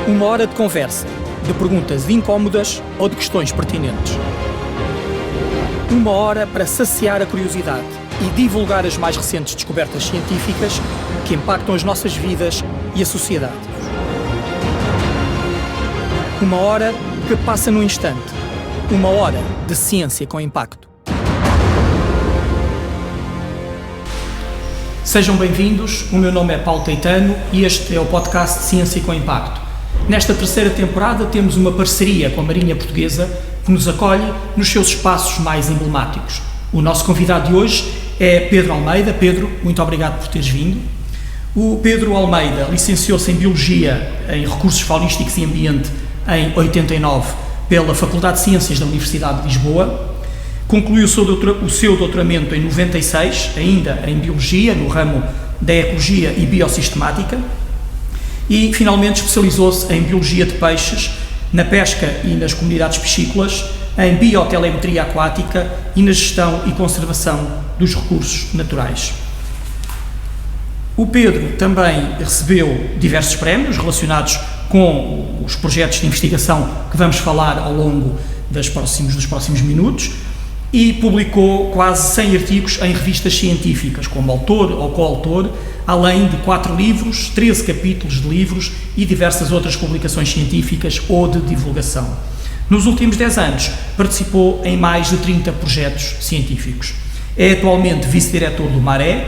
Uma hora de conversa, de perguntas incómodas ou de questões pertinentes. Uma hora para saciar a curiosidade e divulgar as mais recentes descobertas científicas que impactam as nossas vidas e a sociedade. Uma hora que passa num instante. Uma hora de ciência com impacto. Sejam bem-vindos, o meu nome é Paulo Caetano e este é o podcast Ciência com Impacto. Nesta terceira temporada temos uma parceria com a Marinha Portuguesa que nos acolhe nos seus espaços mais emblemáticos. O nosso convidado de hoje é Pedro Almeida. Pedro, muito obrigado por teres vindo. O Pedro Almeida licenciou-se em Biologia em Recursos Faunísticos e Ambiente em 89 pela Faculdade de Ciências da Universidade de Lisboa. Concluiu o seu doutoramento em 96, ainda em Biologia, no ramo da Ecologia e Biosistemática, e finalmente especializou-se em Biologia de Peixes, na pesca e nas comunidades piscícolas, em Biotelemetria Aquática e na gestão e conservação dos recursos naturais. O Pedro também recebeu diversos prémios relacionados com os projetos de investigação que vamos falar ao longo dos próximos minutos, e publicou quase 100 artigos em revistas científicas, como autor ou coautor, além de 4 livros, 13 capítulos de livros e diversas outras publicações científicas ou de divulgação. Nos últimos 10 anos, participou em mais de 30 projetos científicos. É atualmente vice-diretor do MARE,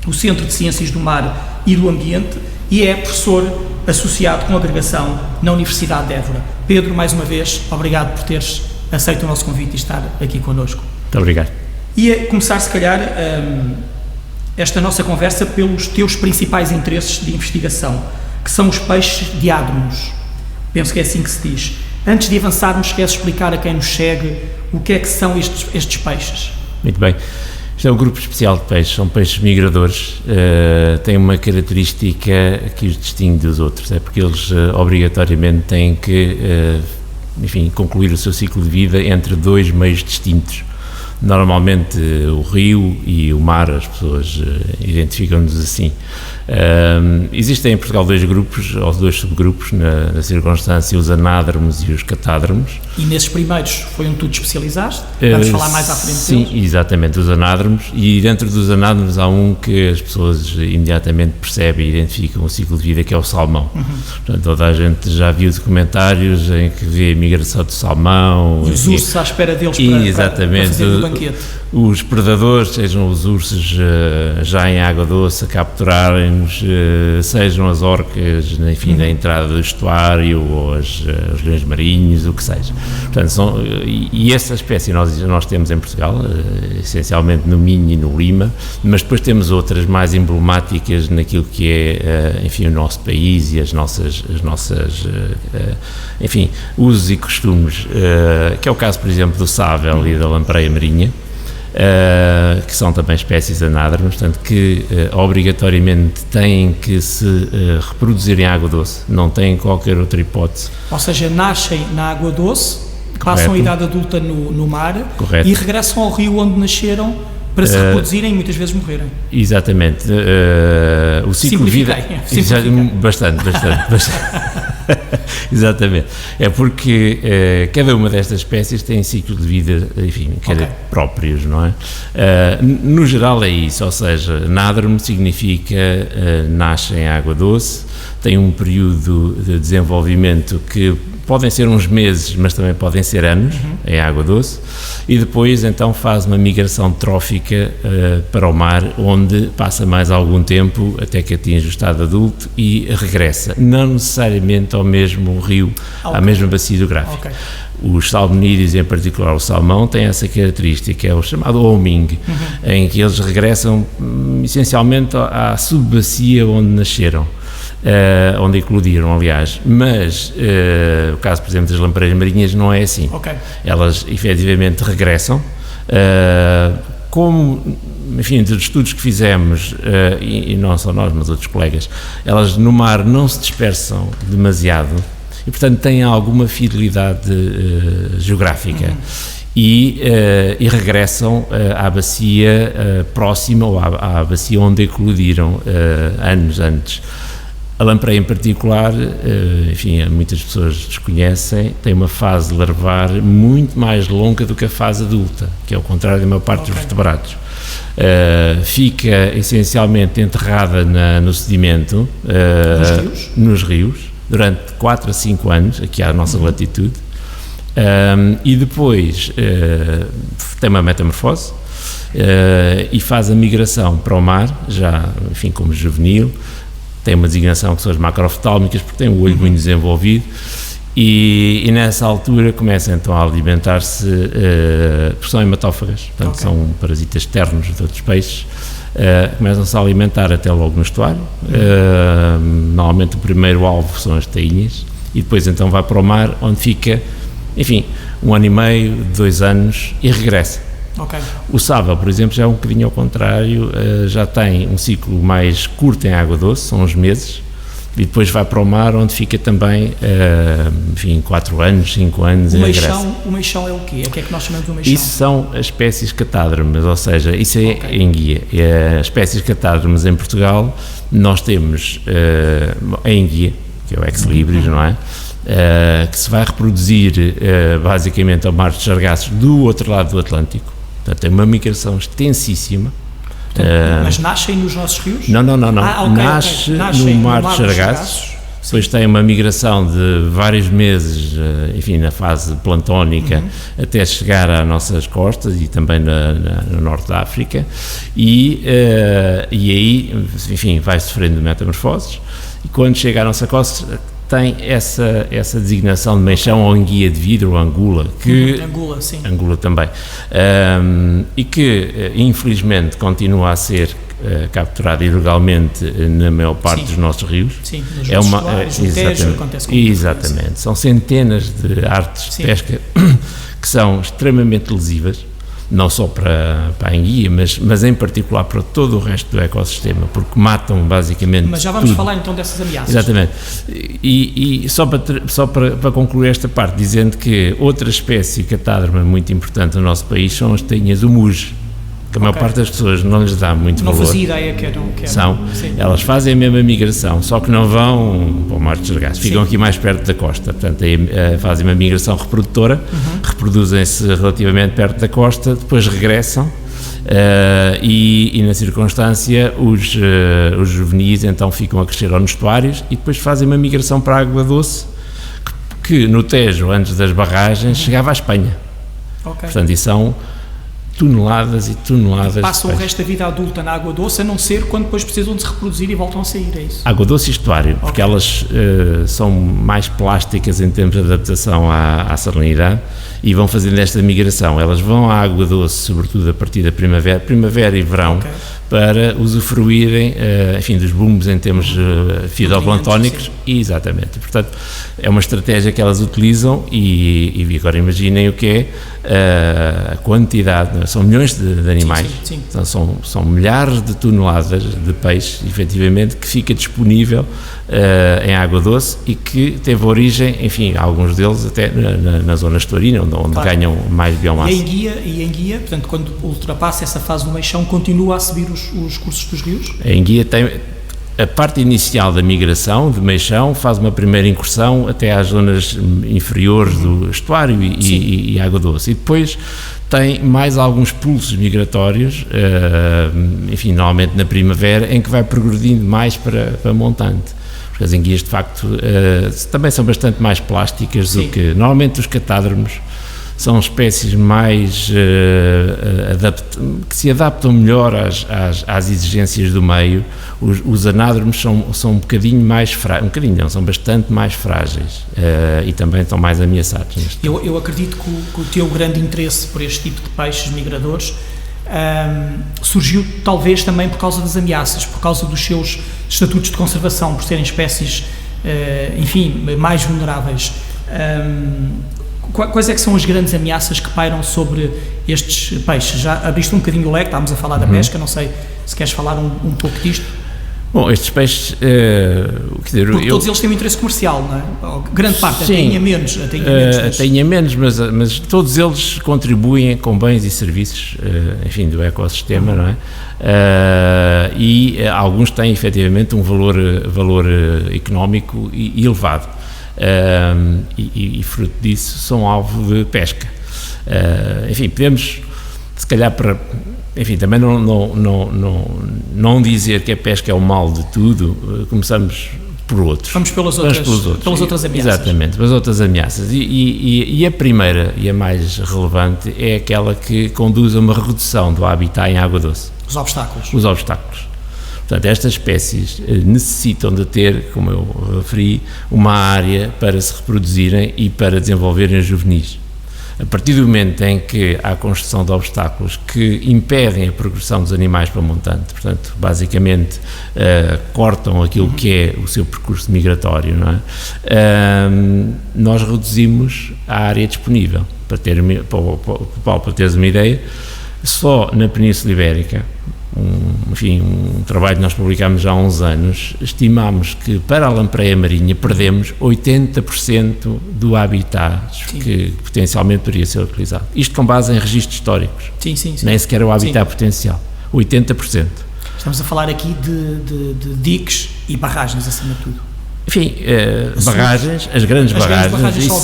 o Centro de Ciências do Mar e do Ambiente, e é professor associado com agregação na Universidade de Évora. Pedro, mais uma vez, obrigado por teres aceito o nosso convite e estar aqui connosco. Muito obrigado. E a começar, se calhar, esta nossa conversa pelos teus principais interesses de investigação, que são os peixes diádromos. Penso que é assim que se diz. Antes de avançarmos, queres explicar a quem nos segue o que é que são estes peixes? Muito bem. Isto é um grupo especial de peixes, são peixes migradores, têm uma característica que os distingue dos outros, é porque eles obrigatoriamente têm que concluir o seu ciclo de vida entre 2 meios distintos. Normalmente o rio e o mar, as pessoas identificam-nos assim. Existem em Portugal 2 grupos, ou 2 subgrupos, na circunstância, os anádromos e os catádromos. E nesses primeiros foi onde tu te especializaste? Vamos falar mais à frente Sim, deles. Exatamente, os anádromos, e dentro dos anádromos há um que as pessoas imediatamente percebem e identificam o ciclo de vida, que é o salmão. Portanto, toda a gente já viu documentários em que vê a migração do salmão. E os ursos à espera deles para fazer o banquete. Os predadores, sejam os ursos já em água doce a capturarem-nos, sejam as orcas, enfim, na entrada do estuário, ou os leões marinhos, o que seja. Portanto, e essa espécie nós temos em Portugal, essencialmente no Minho e no Lima, mas depois temos outras mais emblemáticas naquilo que é, enfim, o nosso país e as nossas enfim, usos e costumes, que é o caso, por exemplo, do sável e da lampreia marinha, que são também espécies anádromas, portanto, que obrigatoriamente têm que se reproduzir em água doce, não têm qualquer outra hipótese. Ou seja, nascem na água doce, passam a idade adulta no mar. Correto. E regressam ao rio onde nasceram para se reproduzirem e muitas vezes morrerem. Exatamente. O ciclo de vida... Bastante. Exatamente. É porque cada uma destas espécies tem ciclo de vida, enfim, próprios, não é? No geral é isso, ou seja, anádromo significa nasce em água doce, tem um período de desenvolvimento que podem ser uns meses, mas também podem ser anos, em água doce, e depois então faz uma migração trófica para o mar, onde passa mais algum tempo até que atinge o estado adulto e regressa, não necessariamente ao mesmo rio, à mesma bacia hidrográfica. Os salmonídeos, em particular o salmão, têm essa característica, é o chamado homing, em que eles regressam essencialmente à subbacia onde nasceram. Onde eclodiram, aliás, mas o caso, por exemplo, das lampreias marinhas não é assim. Elas efetivamente regressam, como, enfim, dos estudos que fizemos, e não só nós, mas outros colegas, elas no mar não se dispersam demasiado e, portanto, têm alguma fidelidade geográfica. E regressam à bacia próxima, ou à bacia onde eclodiram anos antes. A lamprey em particular, enfim, muitas pessoas desconhecem, tem uma fase larvar muito mais longa do que a fase adulta, que é o contrário da maior parte dos vertebrados. Fica essencialmente enterrada no sedimento, nos rios, durante 4 a 5 anos, aqui à nossa latitude, e depois tem uma metamorfose e faz a migração para o mar, já, enfim, como juvenil. Tem uma designação que são as macroftalmicas, porque tem o olho muito desenvolvido, e nessa altura começa então a alimentar-se, porque são hematófagas, portanto são parasitas externos de outros peixes, começam-se a alimentar até logo no estuário. Normalmente o primeiro alvo são as tainhas, e depois então vai para o mar, onde fica, enfim, 1 ano e meio, 2 anos, e regressa. O sábio, por exemplo, já é um bocadinho ao contrário, já tem um ciclo mais curto em água doce, são uns meses, e depois vai para o mar, onde fica também, enfim, 4 anos, 5 anos, e regressa. O meixão é o quê? O que é que nós chamamos de um meixão? Isso são as espécies catádromes, ou seja, isso é enguia. As espécies catádromes em Portugal, nós temos a enguia, que é o ex libris, não é? Que se vai reproduzir basicamente ao mar de Sargassos do outro lado do Atlântico. Portanto, tem uma migração extensíssima. Mas nascem nos nossos rios? Não. Nasce no mar de Sargassos. Depois tem uma migração de vários meses, enfim, na fase plantónica, até chegar às nossas costas e também no norte da África. E aí, enfim, vai sofrendo metamorfoses. E quando chega à nossa costa, tem essa designação de meixão ou enguia de vidro, ou angula, que angula, sim. Angula também, e que infelizmente continua a ser capturada ilegalmente na maior parte dos nossos rios. Sim, nos estuários, no Tejo, acontece com exatamente, são centenas de artes de pesca que são extremamente lesivas, não só para a enguia, mas em particular para todo o resto do ecossistema, porque matam basicamente. Mas já vamos tudo. falar então dessas ameaças. Exatamente. E só para concluir esta parte, dizendo que outra espécie catádroma muito importante no nosso país são as tainhas do muge, que a maior parte das pessoas não lhes dá muito valor. Não fazia ideia que eram. Elas fazem a mesma migração, só que não vão para o mar de Sargassos, ficam aqui mais perto da costa, portanto aí fazem uma migração reprodutora, reproduzem-se relativamente perto da costa, depois regressam, e na circunstância os juvenis então ficam a crescer nos estuários e depois fazem uma migração para a água doce, que no Tejo, antes das barragens, chegava à Espanha. Portanto, isso são toneladas e toneladas. Passam o resto da vida adulta na água doce, a não ser quando depois precisam de se reproduzir e voltam a sair, é isso? Água doce e estuário, porque elas são mais plásticas em termos de adaptação à salinidade e vão fazendo esta migração. Elas vão à água doce, sobretudo a partir da primavera e verão, para usufruírem, enfim, dos boomos em termos fitoplanctónicos. Exatamente. Portanto, é uma estratégia que elas utilizam e agora imaginem o que é a quantidade, são milhões de animais, então, são milhares de toneladas de peixe, efetivamente, que fica disponível em água doce e que teve origem, enfim, alguns deles até na zona estuarina, onde ganham mais biomassa. E a enguia, portanto, quando ultrapassa essa fase do meixão, continua a subir os cursos dos rios? A enguia tem a parte inicial da migração de meixão, faz uma primeira incursão até às zonas inferiores do estuário e água doce, e depois tem mais alguns pulsos migratórios, enfim, normalmente na primavera, em que vai progredindo mais para montante. Porque as enguias, de facto, também são bastante mais plásticas do que... Normalmente os catádromos são espécies mais que se adaptam melhor às exigências do meio. Os anádromos são um bocadinho mais frágeis, são bastante mais frágeis e também estão mais ameaçados. Eu acredito que o teu grande interesse por este tipo de peixes migradores surgiu talvez também por causa das ameaças, por causa dos seus estatutos de conservação, por serem espécies, enfim, mais vulneráveis. Quais é que são as grandes ameaças que pairam sobre estes peixes? Já abriste um bocadinho o leque, estávamos a falar da pesca, não sei se queres falar um pouco disto. Bom, estes peixes, quer dizer, todos eles têm um interesse comercial, não é? Grande parte, sim, até menos, mas todos eles contribuem com bens e serviços, enfim, do ecossistema, não é? E alguns têm efetivamente um valor económico elevado, e fruto disso são alvo de pesca. Enfim, podemos, se calhar, enfim, também não dizer que a pesca é o mal de tudo, começamos por outros. Vamos pelas outras ameaças. Exatamente, pelas outras ameaças. E a primeira e a mais relevante é aquela que conduz a uma redução do habitat em água doce. Os obstáculos. Portanto, estas espécies necessitam de ter, como eu referi, uma área para se reproduzirem e para desenvolverem os juvenis. A partir do momento em que há a construção de obstáculos que impedem a progressão dos animais para o montante, portanto, basicamente cortam aquilo que é o seu percurso migratório, não é? Nós reduzimos a área disponível. Para teres uma ideia, só na Península Ibérica, um trabalho que nós publicámos já há uns anos, estimámos que para a lampreia marinha perdemos 80% do habitat que potencialmente poderia ser utilizado. Isto com base em registros históricos. Sim. Nem sequer o habitat potencial. 80%. Estamos a falar aqui de diques e barragens, acima de tudo. Enfim, barragens, as grandes barragens são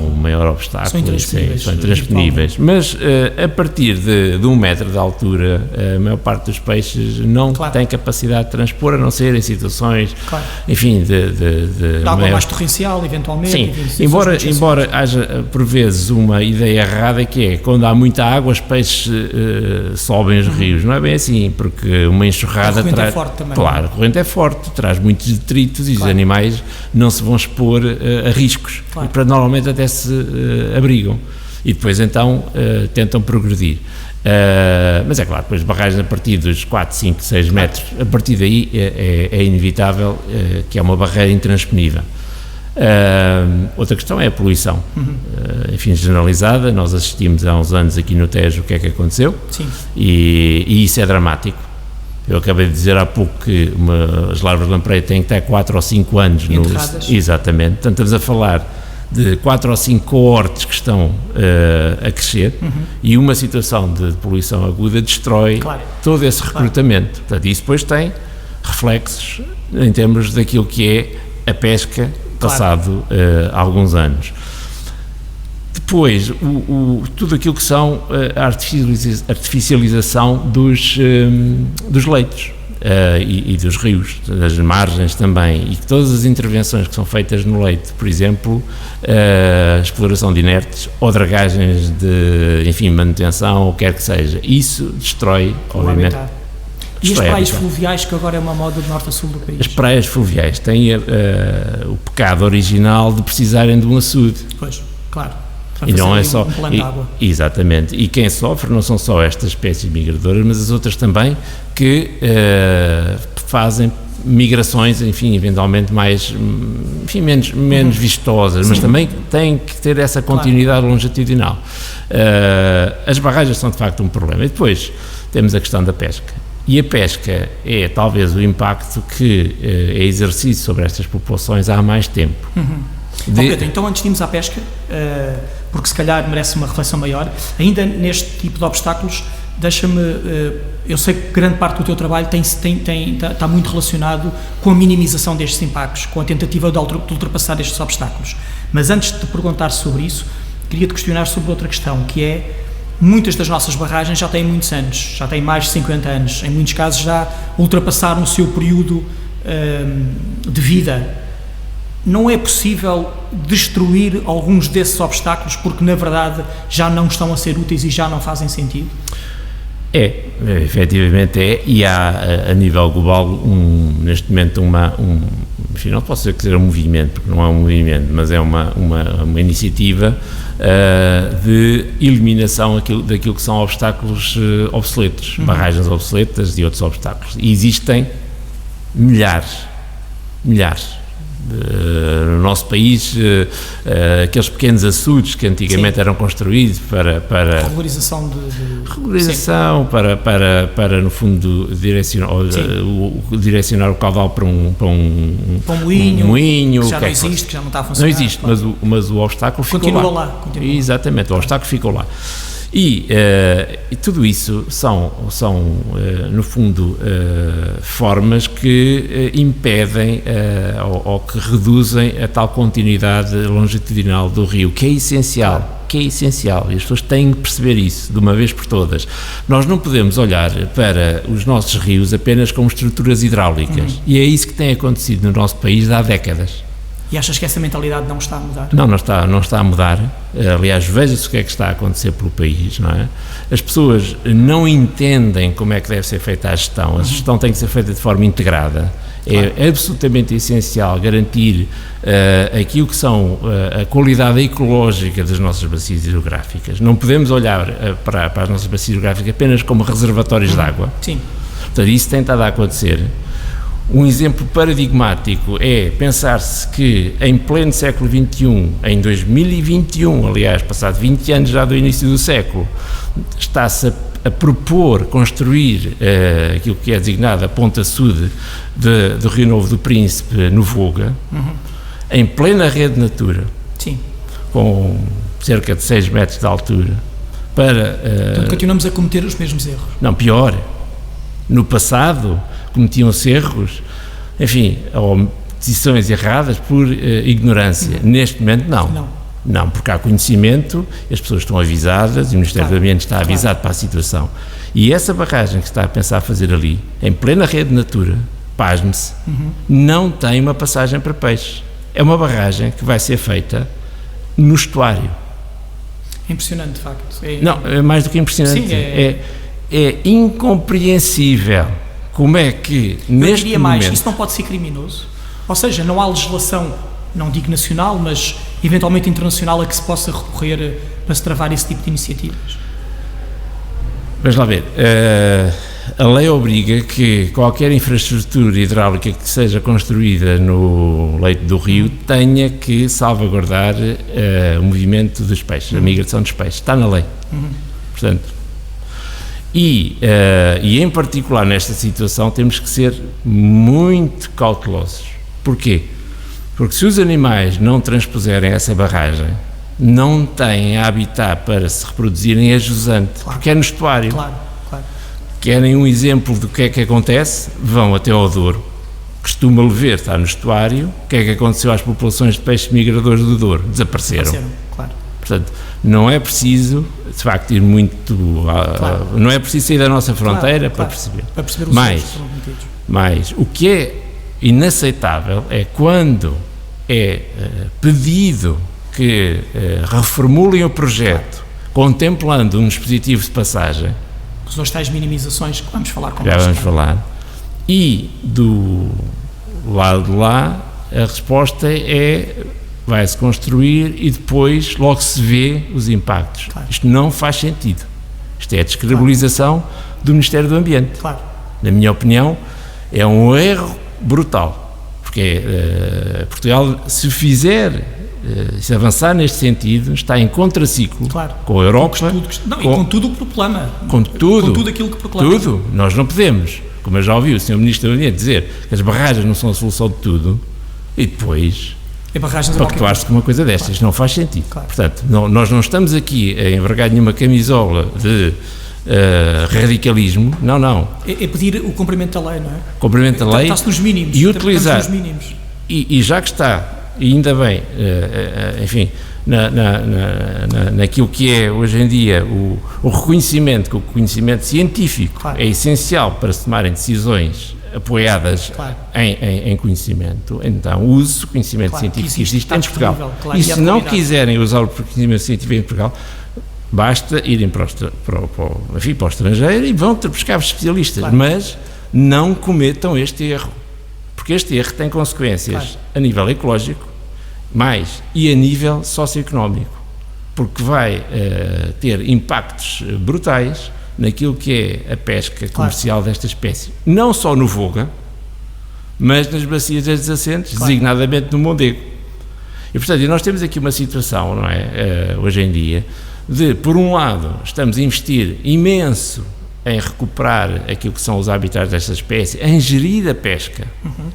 o maior obstáculo, são intransponíveis, mas a partir de 1 metro de altura, a maior parte dos peixes não tem capacidade de transpor, a não ser em situações, enfim, de água mais torrencial, eventualmente. Sim, embora haja por vezes uma ideia errada, que é quando há muita água os peixes sobem os rios. Não é bem assim, porque uma enxurrada a corrente é forte também. Claro, a corrente é forte, traz muitos detritos e os animais não se vão expor a riscos, e para normalmente até se abrigam e depois então tentam progredir. Mas é claro, depois barragens a partir dos 4, 5, 6 metros, a partir daí é inevitável que é uma barreira intransponível. Outra questão é a poluição, enfim, generalizada. Nós assistimos há uns anos aqui no Tejo o que é que aconteceu. E isso é dramático. Eu acabei de dizer há pouco que as larvas de lampreia têm que ter 4 ou 5 anos. Exatamente. Portanto, estamos a falar de 4 ou 5 coortes que estão a crescer, e uma situação de poluição aguda destrói todo esse recrutamento. Portanto, isso depois tem reflexos em termos daquilo que é a pesca passado alguns anos. Depois, tudo aquilo que são a artificialização dos leitos e dos rios, das margens também, e todas as intervenções que são feitas no leito, por exemplo, a exploração de inertes ou dragagens de, enfim, manutenção, ou o que quer que seja, isso destrói, obviamente. E as praias fluviais, que agora é uma moda de norte a sul do país? As praias fluviais têm o pecado original de precisarem de um açude. Pois, claro. E não é só, exatamente, e quem sofre não são só estas espécies migradoras, mas as outras também que fazem migrações, enfim, eventualmente menos vistosas, mas também têm que ter essa continuidade longitudinal. As barragens são de facto um problema. E depois temos a questão da pesca. E a pesca é talvez o impacto que é exercido sobre estas populações há mais tempo. Pedro, então antes de irmos à pesca, porque se calhar merece uma reflexão maior, ainda neste tipo de obstáculos, deixa-me, eu sei que grande parte do teu trabalho está muito relacionado com a minimização destes impactos, com a tentativa de ultrapassar estes obstáculos, mas antes de te perguntar sobre isso, queria-te questionar sobre outra questão, que é, muitas das nossas barragens já têm muitos anos, já têm mais de 50 anos, em muitos casos já ultrapassaram o seu período de vida. Não é possível destruir alguns desses obstáculos porque, na verdade, já não estão a ser úteis e já não fazem sentido? Efetivamente é, e há a nível global neste momento enfim, não posso dizer que seja um movimento, porque não é um movimento, mas é uma iniciativa de eliminação daquilo que são obstáculos obsoletos, barragens obsoletas e outros obstáculos, e existem milhares, no nosso país, aqueles pequenos açudes que antigamente eram construídos para regularização para no fundo direcionar o caudal para um moinho que já não existe, que já não está a funcionar. Não existe, mas o obstáculo ficou lá. Exatamente, o obstáculo ficou lá. E tudo isso são no fundo, formas que impedem ou que reduzem a tal continuidade longitudinal do rio, que é essencial, e as pessoas têm que perceber isso, de uma vez por todas. Nós não podemos olhar para os nossos rios apenas como estruturas hidráulicas, e é isso que tem acontecido no nosso país há décadas. E achas que essa mentalidade não está a mudar? Não está a mudar. Aliás, veja-se o que é que está a acontecer pelo país, não é? As pessoas não entendem como é que deve ser feita a gestão. A gestão tem que ser feita de forma integrada. É absolutamente essencial garantir aquilo que são a qualidade ecológica das nossas bacias hidrográficas. Não podemos olhar para as nossas bacias hidrográficas apenas como reservatórios de água. Sim. Portanto, isso tem estado a acontecer. Um exemplo paradigmático é pensar-se que em pleno século XXI, em 2021, aliás, passado 20 anos já do início do século, está-se a propor construir aquilo que é designado a ponta sul do Rio Novo do Príncipe, no Voga, em plena rede Natura, com cerca de 6 metros de altura, Portanto, continuamos a cometer os mesmos erros. Não, pior. No passado cometiam-se erros, enfim, ou decisões erradas por ignorância. Neste momento, não, porque há conhecimento, as pessoas estão avisadas e o Ministério do Ambiente está avisado para a situação. E essa barragem que se está a pensar fazer ali, em plena rede Natura, pasme-se, não tem uma passagem para peixes. É uma barragem que vai ser feita no estuário. É impressionante, de facto. Não, é mais do que impressionante. Sim, é incompreensível como é que neste momento... mais, isso não pode ser criminoso? Ou seja, não há legislação, não digo nacional, mas eventualmente internacional, a que se possa recorrer para se travar esse tipo de iniciativas? Vamos lá ver. A lei obriga que qualquer infraestrutura hidráulica que seja construída no leito do rio tenha que salvaguardar o movimento dos peixes, a migração dos peixes. Está na lei. Portanto, e em particular nesta situação temos que ser muito cautelosos. Porquê? Porque se os animais não transpuserem essa barragem, não têm habitat para se reproduzirem a jusante, porque é no estuário. Claro. Querem um exemplo do que é que acontece? Vão até ao Douro. Costuma-lhe ver, está no estuário. O que é que aconteceu às populações de peixes migradores do Douro? Desapareceram. Claro. Portanto, não é preciso, de facto, ir muito... não é preciso sair da nossa fronteira para perceber. Para perceber os erros que foram cometidos. Mas o que é inaceitável é quando é pedido que reformulem o projeto contemplando um dispositivo de passagem. As tais minimizações que vamos falar com já vamos falar. E do lado de lá, a resposta é vai-se construir e depois logo se vê os impactos. Claro. Isto não faz sentido. Isto é a descredibilização do Ministério do Ambiente. Claro. Na minha opinião, é um erro brutal. Porque Portugal, se se avançar neste sentido, está em contraciclo com a Europa. Com tudo o que proclama. Com tudo aquilo que proclama. Tudo. Nós não podemos, como eu já ouvi o Sr. Ministro do Ambiente dizer que as barragens não são a solução de tudo, e depois pactuar-se com uma coisa destas. Isto não faz sentido. Claro. Portanto, nós não estamos aqui a envergar nenhuma camisola de radicalismo. Não. É pedir o cumprimento da lei, não é? Cumprimento da lei. Está-se nos mínimos. E utilizar. E já que está... E ainda bem, enfim, naquilo que é hoje em dia o reconhecimento, que o conhecimento científico é essencial para se tomarem decisões apoiadas em conhecimento, então use o conhecimento científico que existe em Portugal. E se não quiserem usar o conhecimento científico em Portugal, basta irem para o estrangeiro e vão buscar especialistas, mas não cometam este erro. Porque este erro tem consequências a nível ecológico, e a nível socioeconómico, porque vai ter impactos brutais naquilo que é a pesca comercial desta espécie. Não só no Voga, mas nas bacias adjacentes, designadamente no Mondego. E, portanto, nós temos aqui uma situação, não é, hoje em dia, de, por um lado, estamos a investir imenso em recuperar aquilo que são os habitats desta espécie, em gerir a pesca.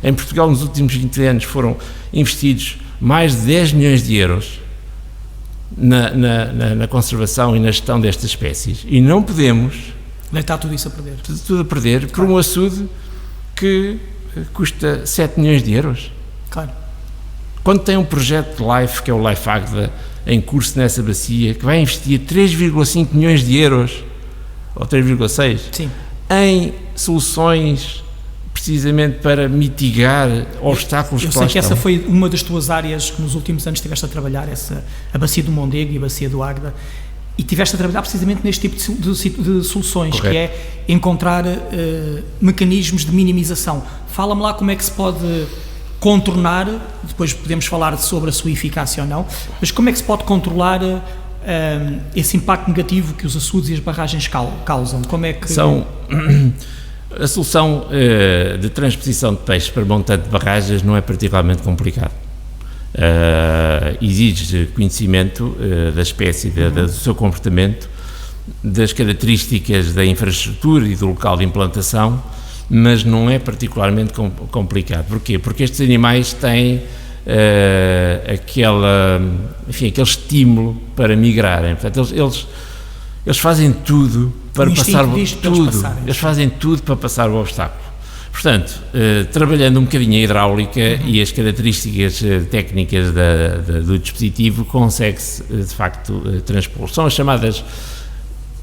Em Portugal, nos últimos 20 anos, foram investidos mais de 10 milhões de euros na conservação e na gestão destas espécies. E não podemos deitar tudo isso a perder. Tudo a perder por um açude que custa 7 milhões de euros. Claro. Quando tem um projeto de LIFE, que é o LIFE Águeda, em curso nessa bacia, que vai investir 3,5 milhões de euros, ou 3,6, em soluções precisamente para mitigar obstáculos que lá estão. Eu sei que essa foi uma das tuas áreas que nos últimos anos estiveste a trabalhar, a bacia do Mondego e a bacia do Águeda, e estiveste a trabalhar precisamente neste tipo de soluções. Correto. Que é encontrar mecanismos de minimização. Fala-me lá como é que se pode contornar, depois podemos falar sobre a sua eficácia ou não, mas como é que se pode controlar esse impacto negativo que os açudes e as barragens causam? Como é que... A solução de transposição de peixes para montante de barragens não é particularmente complicado. Exige conhecimento da espécie, do seu comportamento, das características da infraestrutura e do local de implantação, mas não é particularmente complicado. Porquê? Porque estes animais têm aquele estímulo para migrarem. Portanto, eles fazem tudo para passar eles fazem tudo para passar o obstáculo. Portanto, trabalhando um bocadinho a hidráulica e as características técnicas do dispositivo, consegue-se de facto transpor. São as chamadas,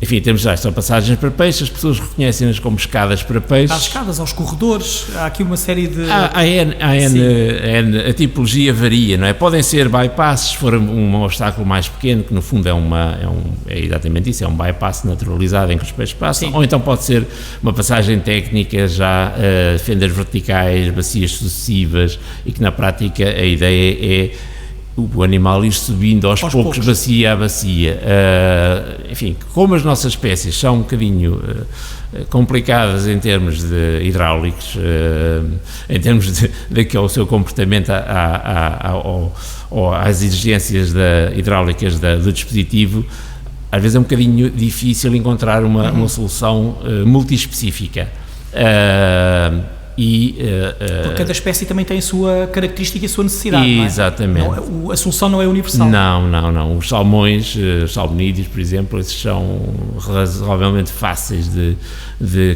enfim, temos já, são passagens para peixes, as pessoas reconhecem-nas como escadas para peixes. Há escadas, aos corredores, há aqui uma série de... A tipologia varia, não é? Podem ser bypasses, se for um obstáculo mais pequeno, que no fundo é exatamente isso, é um bypass naturalizado em que os peixes passam, ou então pode ser uma passagem técnica já, fendas verticais, bacias sucessivas, e que na prática a ideia é o animal ir subindo aos poucos, bacia a bacia. Enfim, como as nossas espécies são um bocadinho complicadas em termos de hidráulicos, em termos daquele o seu comportamento às exigências hidráulicas do dispositivo, às vezes é um bocadinho difícil encontrar uma solução multiespecífica. Porque cada espécie também tem a sua característica e a sua necessidade. Exatamente. Não é? A solução não é universal. Não. Os salmões, os salmonídeos, por exemplo, esses são razoavelmente fáceis de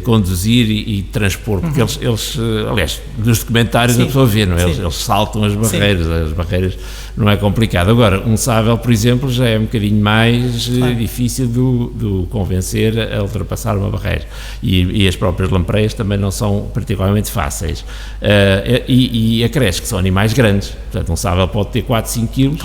conduzir e transpor, porque eles, aliás, nos documentários a pessoa vê, não é? Eles saltam as barreiras não é complicado. Agora, um sábel, por exemplo, já é um bocadinho mais difícil de convencer a ultrapassar uma barreira. E as próprias lampreias também não são particularmente fáceis. E acresce que são animais grandes, portanto um sábel pode ter 4, 5 quilos,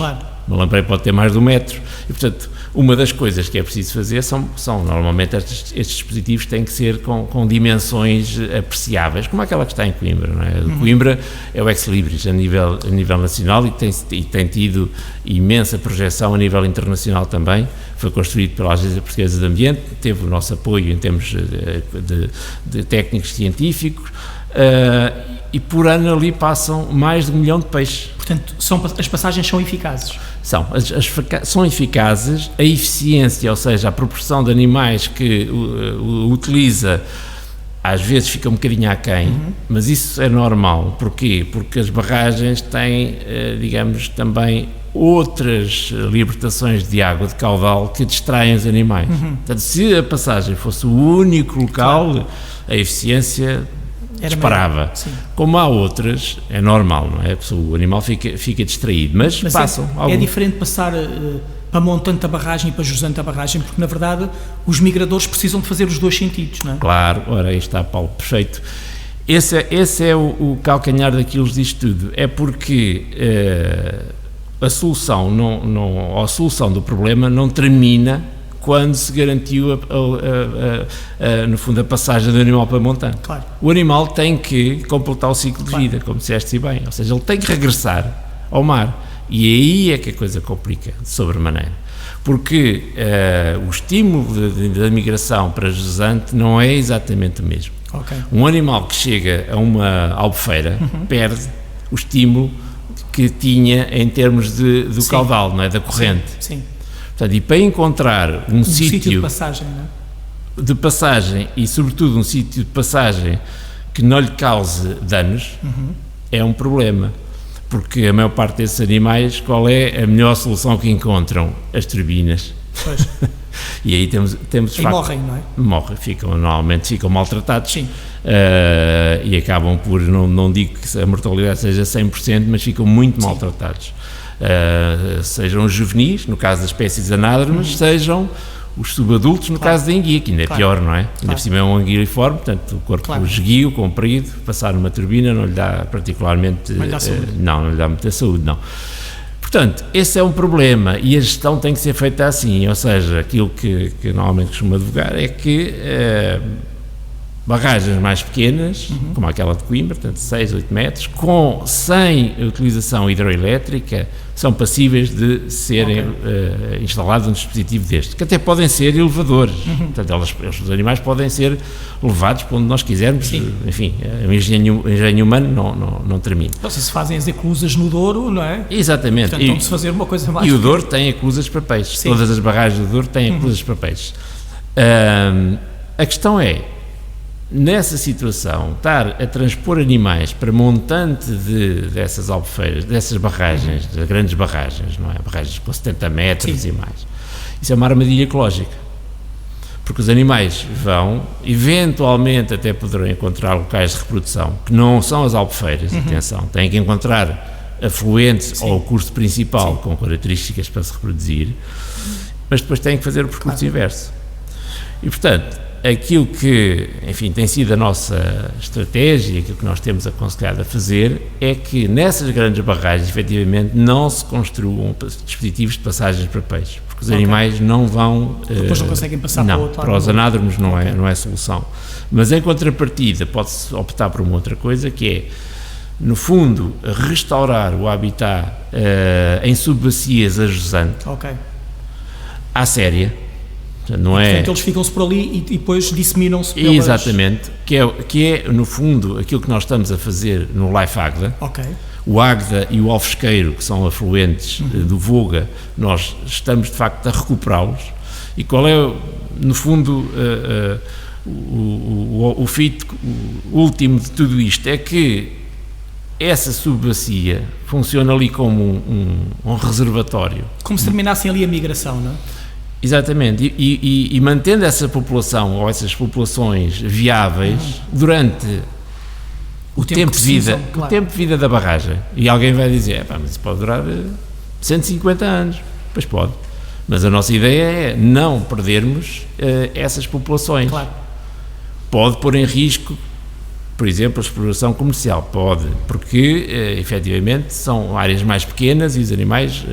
uma lampreia pode ter mais de 1 metro, e portanto uma das coisas que é preciso fazer são normalmente estes dispositivos têm que ser com dimensões apreciáveis, como aquela que está em Coimbra, não é? Coimbra é o Ex Libris a nível nacional e tem tido imensa projeção a nível internacional também. Foi construído pela Agência Portuguesa de Ambiente, teve o nosso apoio em termos de técnicos científicos, e por ano ali passam mais de 1 milhão de peixes. Portanto, as passagens são eficazes? São eficazes, a eficiência, ou seja, a proporção de animais que utiliza, às vezes fica um bocadinho aquém, mas isso é normal. Porquê? Porque as barragens têm, digamos, também outras libertações de água de caudal que distraem os animais. Portanto, se a passagem fosse o único local, a eficiência disparava. Como há outras, é normal, não é? O animal fica distraído, mas passam. É diferente passar para montante da barragem e para jusante da barragem, porque na verdade os migradores precisam de fazer os dois sentidos, não é? Claro, ora aí está, Paulo, perfeito. Esse é o calcanhar daquilo disto tudo, é porque a solução a solução do problema não termina quando se garantiu, no fundo, a passagem do animal para montante. Claro. O animal tem que completar o ciclo de vida, como disseste bem, ou seja, ele tem que regressar ao mar, e aí é que a coisa complica de sobremaneira. porque o estímulo da migração para jusante não é exatamente o mesmo. Okay. Um animal que chega a uma albufeira perde o estímulo que tinha em termos do caudal, não é? Da corrente. Sim. Portanto, e para encontrar um sítio de passagem, não é? De passagem e, sobretudo, um sítio de passagem que não lhe cause danos, é um problema. Porque a maior parte desses animais, qual é a melhor solução que encontram? As turbinas. Pois. E aí temos e facto, morrem, não é? Morrem, normalmente ficam maltratados. Sim. E acabam por, não digo que a mortalidade seja 100%, mas ficam muito maltratados. Sejam os juvenis, no caso das espécies anádromes, sejam os subadultos, no caso da enguia, que ainda é pior, não é? Ainda por cima é um anguiliforme, portanto o corpo esguio, comprido, passar numa turbina não lhe dá particularmente... Não lhe dá saúde. Não lhe dá muita saúde, não. Portanto, esse é um problema e a gestão tem que ser feita assim, ou seja, aquilo que normalmente costumo advogar é que barragens mais pequenas, como aquela de Coimbra, portanto 6, 8 metros, sem utilização hidroelétrica, são passíveis de serem instalados um dispositivo deste, que até podem ser elevadores, portanto os animais podem ser levados para onde nós quisermos. Sim. Enfim, o engenho humano não termina. Então, se fazem as eclusas no Douro, não é? Exatamente. Portanto, vamos fazer uma coisa mais... E o Douro tem eclusas para peixes. Sim. Todas as barragens do Douro têm eclusas para peixes. A questão é, nessa situação, estar a transpor animais para montante dessas albufeiras, dessas barragens, das grandes barragens, não é? Barragens com 70 metros e mais. Isso é uma armadilha ecológica. Porque os animais vão, eventualmente até poderão encontrar locais de reprodução, que não são as albufeiras, atenção, têm que encontrar afluentes ao curso principal com características para se reproduzir, mas depois têm que fazer o percurso inverso. E, portanto, aquilo que, enfim, tem sido a nossa estratégia, aquilo que nós temos aconselhado a fazer, é que nessas grandes barragens, efetivamente, não se construam dispositivos de passagens para peixes, porque os animais não vão... Depois não conseguem passar para o outro lado. Para os anádromos não é solução. Mas, em contrapartida, pode-se optar por uma outra coisa, que é, no fundo, restaurar o habitat em subbacias a jusante, à séria. Não é... Portanto, eles ficam-se por ali e depois disseminam-se pelas... Exatamente, que é, no fundo, aquilo que nós estamos a fazer no Life Águeda. O Águeda e o Alfesqueiro, que são afluentes do Voga, nós estamos, de facto, a recuperá-los. E qual é, no fundo, o feito último de tudo isto? É que essa subbacia funciona ali como um reservatório. Como se terminassem ali a migração, não é? Exatamente, e mantendo essa população ou essas populações viáveis durante o tempo de vida da barragem. E alguém vai dizer, mas isso pode durar 150 anos. Pois pode, mas a nossa ideia é não perdermos essas populações. Pode pôr em risco, por exemplo, a exploração comercial, pode, porque efetivamente são áreas mais pequenas e os animais,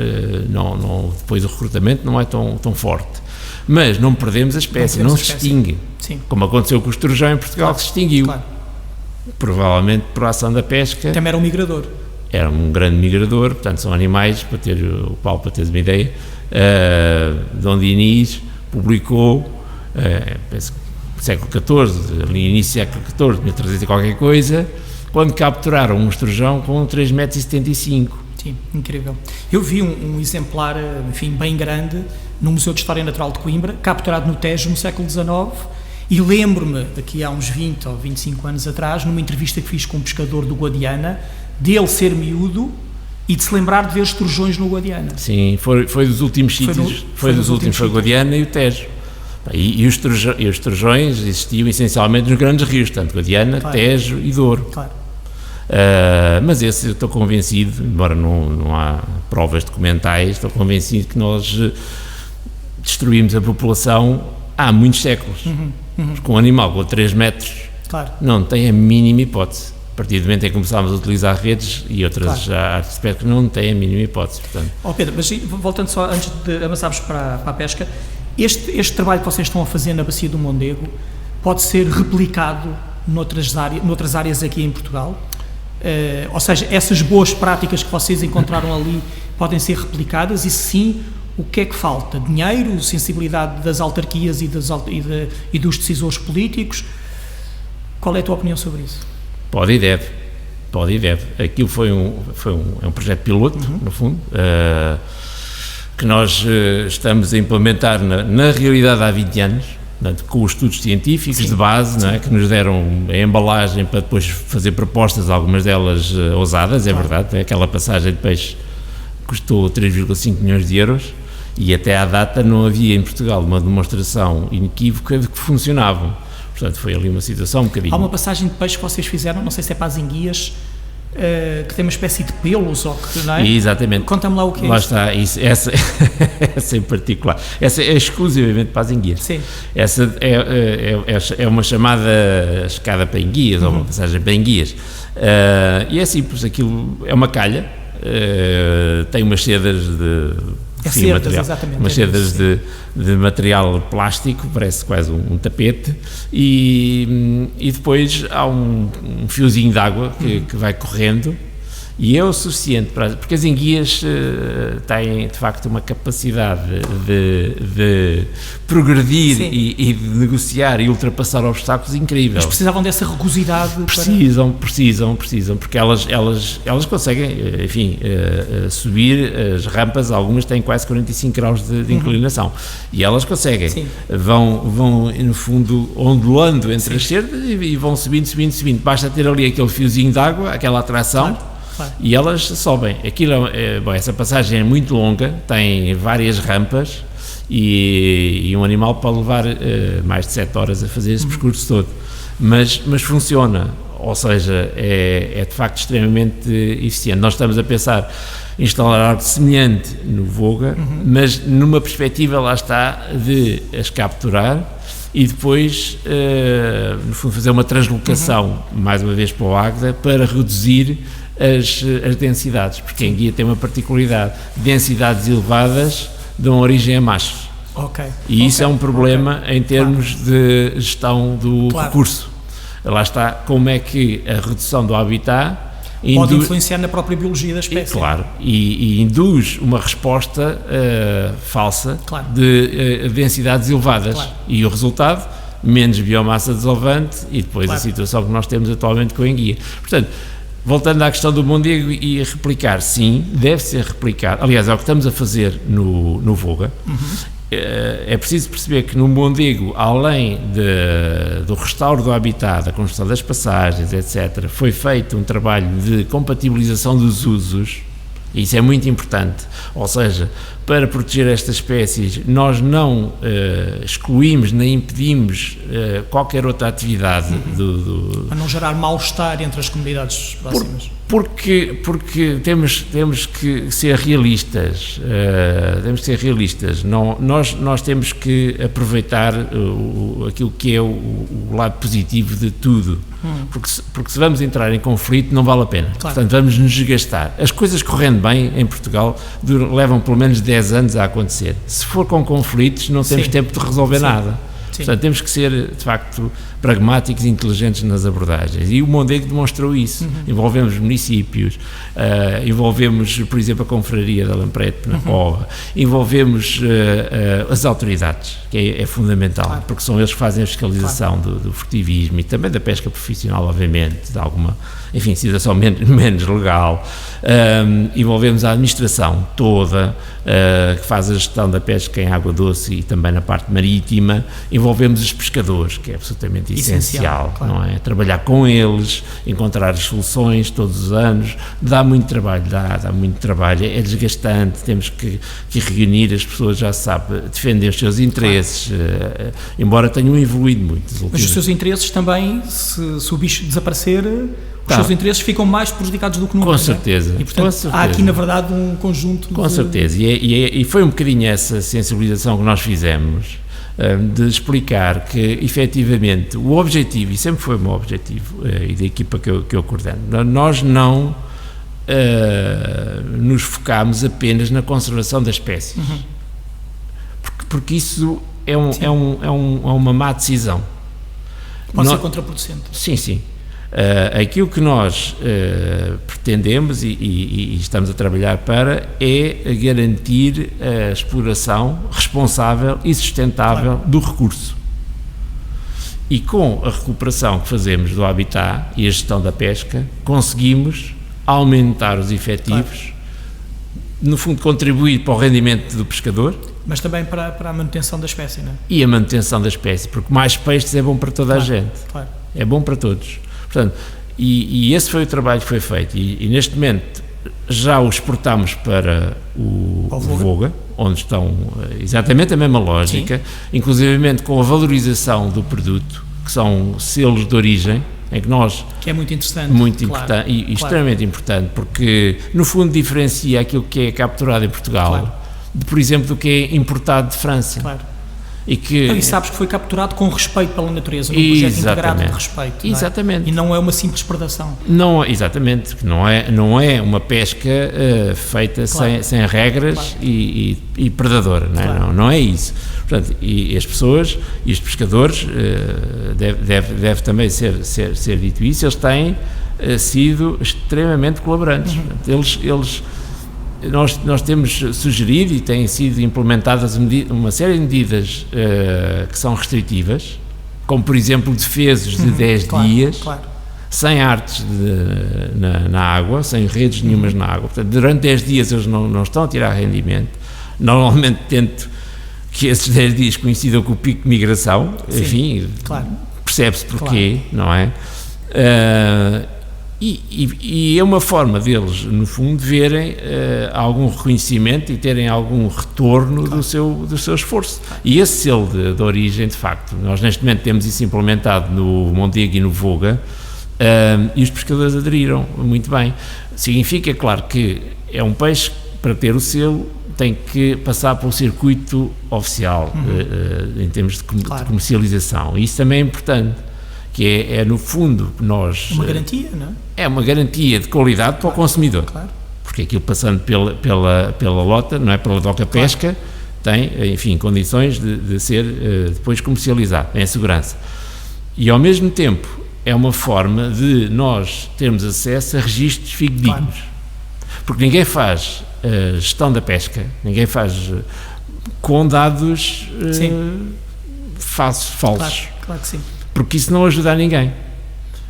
depois o recrutamento não é tão forte. Mas não perdemos a espécie, não se extingue. Sim. Como aconteceu com o esturjão em Portugal, que se extinguiu. Provavelmente por ação da pesca. Também era um migrador. Era um grande migrador, portanto são animais, para ter uma ideia, Dom Dinis publicou, penso que século XIV, ali início do século XIV, 1300 e qualquer coisa, quando capturaram um esturjão com 3,75 metros. Sim, incrível. Eu vi um exemplar, enfim, bem grande, no Museu de História Natural de Coimbra, capturado no Tejo no século XIX, e lembro-me, daqui a uns 20 ou 25 anos atrás, numa entrevista que fiz com um pescador do Guadiana, dele ser miúdo e de se lembrar de ver esturjões no Guadiana. Sim, foi dos últimos sítios, foi dos últimos, foi o Guadiana e o Tejo. E os esturjões existiam essencialmente nos grandes rios, tanto Guadiana, Tejo e Douro. Mas esse eu estou convencido, embora não há provas documentais, estou convencido que nós destruímos a população há muitos séculos. Com um animal com 3 metros não tem a mínima hipótese. A partir do momento em que começámos a utilizar redes e outras artes de pesca, não tem a mínima hipótese. Portanto. Pedro, mas voltando só, antes de avançarmos para a pesca, este trabalho que vocês estão a fazer na Bacia do Mondego pode ser replicado noutras áreas aqui em Portugal? Ou seja, essas boas práticas que vocês encontraram ali podem ser replicadas e, se sim, O que é que falta? Dinheiro, sensibilidade das autarquias e dos decisores políticos? Qual é a tua opinião sobre isso? Pode e deve. Aquilo é um projeto piloto, no fundo, que nós estamos a implementar na realidade há 20 anos, portanto, com os estudos científicos de base, não é, que nos deram a embalagem para depois fazer propostas, algumas delas ousadas, é verdade, aquela passagem de peixe custou 3,5 milhões de euros e até à data não havia em Portugal uma demonstração inequívoca de que funcionavam. Portanto, foi ali uma situação um bocadinho... Há uma passagem de peixe que vocês fizeram, não sei se é para as enguias, que tem uma espécie de pelos, ou que, não é? Exatamente. Conta-me lá o que é lá isso. Está, essa em particular. Essa é exclusivamente para as enguias. Sim. Essa é uma chamada escada para enguias, ou uma passagem para enguias. E é simples, aquilo é uma calha, tem umas sedas de... umas sedas de material plástico, parece quase um tapete, e depois há um fiozinho de água que vai correndo, e é o suficiente porque as enguias têm de facto uma capacidade de progredir e de negociar e ultrapassar obstáculos incrível. Mas precisavam dessa rugosidade? Precisam, porque elas conseguem, enfim, subir as rampas, algumas têm quase 45 graus de inclinação, e elas conseguem, vão no fundo ondulando entre as cerdas e vão subindo, basta ter ali aquele fiozinho de água, aquela atração. Claro. E elas sobem. Essa passagem é muito longa, tem várias rampas e um animal pode levar mais de 7 horas a fazer esse percurso todo, mas funciona, ou seja, é de facto extremamente eficiente. Nós estamos a pensar em instalar algo semelhante no Voga, mas numa perspectiva, lá está, de as capturar e depois, no fundo, fazer uma translocação, mais uma vez para o Águeda, para reduzir as densidades, porque a enguia tem uma particularidade: densidades elevadas dão origem a machos. E isso é um problema em termos de gestão do recurso. Lá está, como é que a redução do habitat pode influenciar na própria biologia da espécie. E induz uma resposta falsa de densidades elevadas. E o resultado, menos biomassa desolvente e depois a situação que nós temos atualmente com a enguia. Portanto, voltando à questão do Mondego e a replicar, sim, deve ser replicado. Aliás, é o que estamos a fazer no Voga. É preciso perceber que no Mondego, além do restauro do habitat, da construção das passagens, etc., foi feito um trabalho de compatibilização dos usos. Isso é muito importante, ou seja, para proteger estas espécies nós não excluímos nem impedimos qualquer outra atividade para não gerar mal-estar entre as comunidades próximas. Porque temos que ser realistas, nós temos que aproveitar aquilo que é o lado positivo de tudo, porque se vamos entrar em conflito não vale a pena, portanto vamos nos desgastar. As coisas correndo bem em Portugal levam pelo menos 10 anos a acontecer. Se for com conflitos não temos tempo de resolver nada. Portanto, temos que ser, de facto, pragmáticos e inteligentes nas abordagens. E o Mondego demonstrou isso. Envolvemos municípios, envolvemos, por exemplo, a Confraria da Lamprete na Cova, envolvemos as autoridades, que é fundamental, porque são eles que fazem a fiscalização do furtivismo e também da pesca profissional, obviamente, de alguma, enfim, situação menos legal. Envolvemos a administração toda, que faz a gestão da pesca em água doce e também na parte marítima. Envolvemos os pescadores, que é absolutamente essencial, não é? Trabalhar com eles, encontrar soluções todos os anos, dá muito trabalho, é desgastante, temos que reunir as pessoas, já se sabe, defender os seus interesses, embora tenham evoluído muito. Mas os seus interesses também, se o bicho desaparecer, os seus interesses ficam mais prejudicados do que nunca. Com certeza. E, portanto, há aqui, na verdade, um conjunto Com certeza, e foi um bocadinho essa sensibilização que nós fizemos, de explicar que, efetivamente, o objetivo, e sempre foi o meu objetivo, e da equipa que eu coordeno, nós não nos focámos apenas na conservação das espécies, porque isso é uma má decisão. Pode ser contraproducente. Sim. Aquilo que nós pretendemos e estamos a trabalhar para é garantir a exploração responsável e sustentável do recurso. E com a recuperação que fazemos do habitat e a gestão da pesca, conseguimos aumentar os efetivos, no fundo contribuir para o rendimento do pescador, mas também para a manutenção da espécie, não é? E a manutenção da espécie, porque mais peixes é bom para toda a gente, é bom para todos. Portanto, e esse foi o trabalho que foi feito, e neste momento já o exportamos para o Voga, onde estão exatamente a mesma lógica, inclusivamente com a valorização do produto, que são selos de origem, em que nós... Que é muito interessante. Muito importante e extremamente importante, porque no fundo diferencia aquilo que é capturado em Portugal, por exemplo, do que é importado de França. E sabes que foi capturado com respeito pela natureza, num projeto integrado de respeito. Exatamente. Não é? E não é uma simples predação. Não, exatamente, não é uma pesca feita sem regras e predadora, não é isso. Portanto, e as pessoas e os pescadores, deve também ser dito isso, eles têm sido extremamente colaborantes. Portanto, nós temos sugerido e têm sido implementadas uma série de medidas que são restritivas, como por exemplo defesos de 10 dias, sem artes na água, sem redes nenhumas na água. Portanto, durante 10 dias eles não estão a tirar rendimento. Normalmente tento que esses 10 dias coincidam com o pico de migração, enfim, percebe-se porquê, não é? E é uma forma deles, no fundo, verem algum reconhecimento e terem algum retorno do seu esforço. E esse selo de origem, de facto, nós neste momento temos isso implementado no Mondego e no Voga, e os pescadores aderiram muito bem. Significa, claro, que é um peixe, para ter o selo, tem que passar pelo circuito oficial, em termos de comercialização. E isso também é importante. Que é no fundo, uma garantia, não é? É uma garantia de qualidade para o consumidor. Porque aquilo passando pela lota, não é? Pela DOCA Pesca, tem, enfim, condições de ser depois comercializado, em segurança. E ao mesmo tempo, é uma forma de nós termos acesso a registros fidedignos. Porque ninguém faz gestão da pesca, ninguém faz com dados falsos. Claro que sim. Porque isso não ajuda a ninguém.